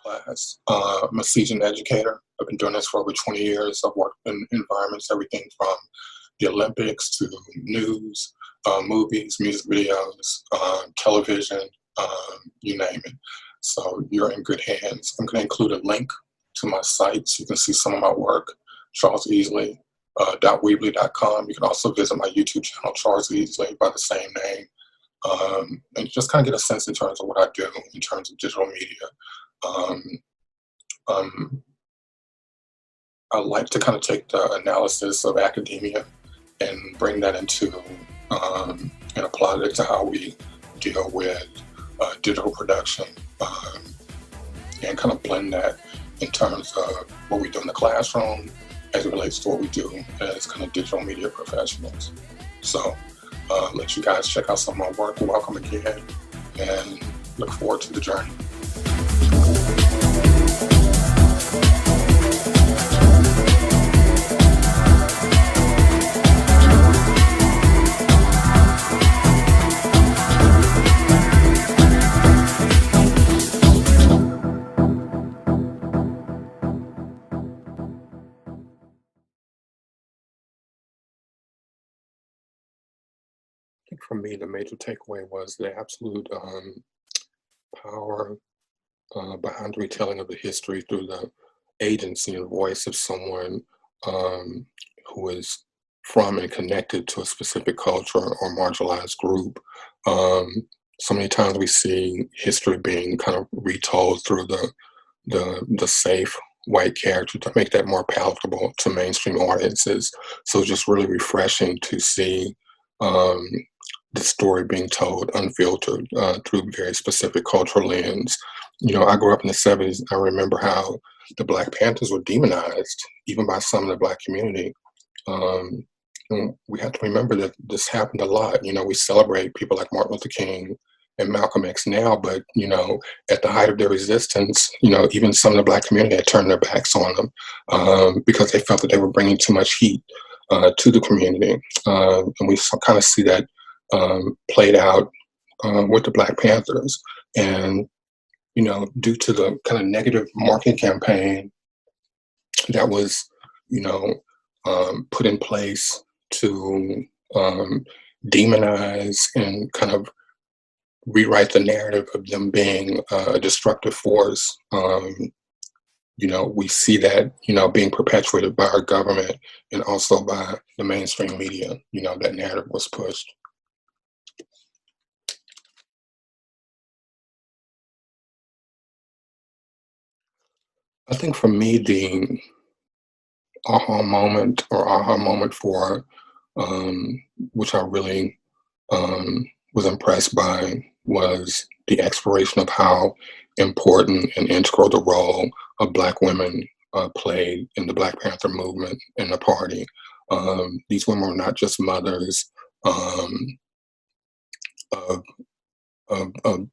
class. I'm a seasoned educator. I've been doing this for over 20 years. I've worked in environments, everything from the Olympics to news, movies, music videos, television, you name it. So you're in good hands. I'm going to include a link to my site so you can see some of my work, Easley. .weebly.com. You can also visit my YouTube channel, Charles Easley, by the same name, and just kind of get a sense in terms of what I do in terms of digital media. Um, um, I like to kind of take the analysis of academia and bring that into and apply it to how we deal with digital production, and kind of blend that in terms of what we do in the classroom as it relates to what we do as kind of digital media professionals. So let you guys check out some of my work. Welcome again, and look forward to the journey. I think for me, the major takeaway was the absolute power behind the retelling of the history through the agency and voice of someone who is from and connected to a specific culture or marginalized group. So many times we see history being kind of retold through the safe white character to make that more palatable to mainstream audiences. So it's just really refreshing to see the story being told unfiltered through very specific cultural lens. You know, I grew up in the 70s. I remember how the Black Panthers were demonized, even by some in the Black community. And we have to remember that this happened a lot. You know, we celebrate people like Martin Luther King and Malcolm X now, but, you know, at the height of their resistance, you know, even some of the Black community had turned their backs on them because they felt that they were bringing too much heat to the community. And we kind of see that played out with the Black Panthers. And, you know, due to the kind of negative marketing campaign that was, you know, put in place to demonize and kind of rewrite the narrative of them being a destructive force, you know, we see that, you know, being perpetuated by our government and also by the mainstream media. You know, that narrative was pushed. I think for me, the aha moment for which I really was impressed by was the exploration of how important and integral the role of Black women played in the Black Panther movement and the party. These women were not just mothers um, of, of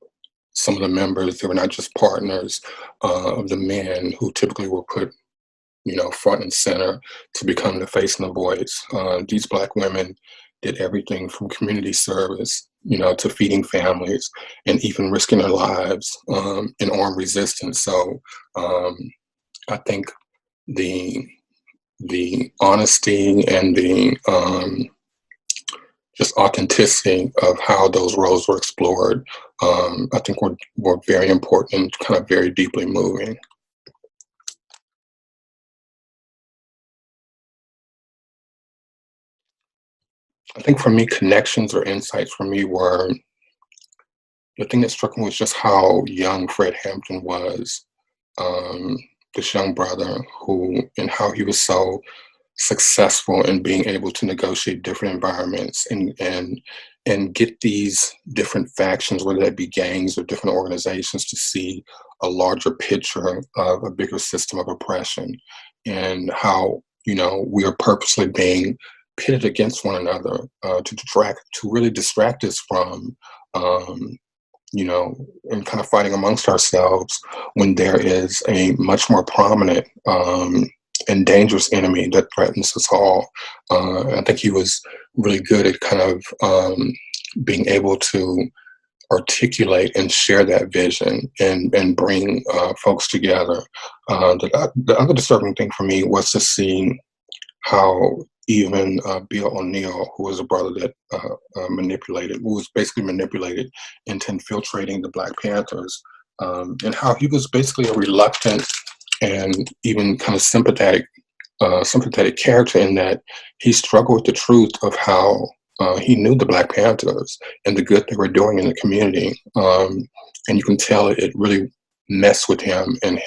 some of the members. They were not just partners of the men who typically were put, you know, front and center to become the face and the voice. These Black women did everything from community service, you know, to feeding families and even risking their lives in armed resistance. So I think the honesty and the just authenticity of how those roles were explored, I think were very important and kind of very deeply moving. I think for me, connections or insights for me were the thing that struck me was just how young Fred Hampton was, um, this young brother who, and how he was so successful in being able to negotiate different environments and get these different factions, whether that be gangs or different organizations, to see a larger picture of a bigger system of oppression, and how, you know, we are purposely being pitted against one another to really distract us from you know, and kind of fighting amongst ourselves when there is a much more prominent and dangerous enemy that threatens us all. I think he was really good at kind of being able to articulate and share that vision and bring folks together. The other disturbing thing for me was to see how even Bill O'Neill, who was a brother that who was basically manipulated into infiltrating the Black Panthers, and how he was basically a reluctant and even kind of sympathetic character in that he struggled with the truth of how he knew the Black Panthers and the good they were doing in the community. And you can tell it really messed with him and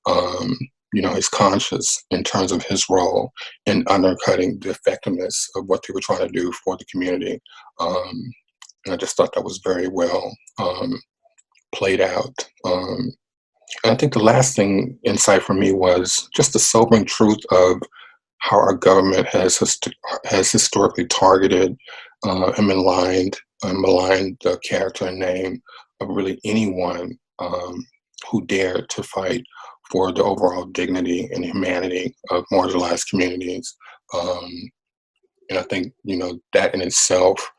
um, his conscience in terms of his role in undercutting the effectiveness of what they were trying to do for the community. And I just thought that was very well played out. And I think the last thing insight for me was just the sobering truth of how our government has historically targeted and maligned the character and name of really anyone who dared to fight for the overall dignity and humanity of marginalized communities. Um, and I think, that in itself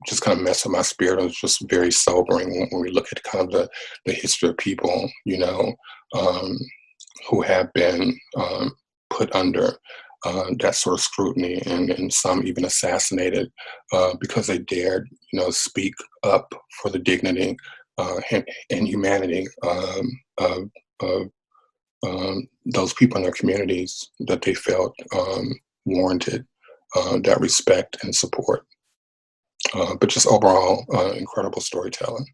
just kind of messed with my spirit. It was just very sobering when we look at kind of the history of people, um, who have been put under that sort of scrutiny and some even assassinated because they dared, speak up for the dignity and humanity of those people in their communities that they felt warranted that respect and support. But just overall, incredible storytelling.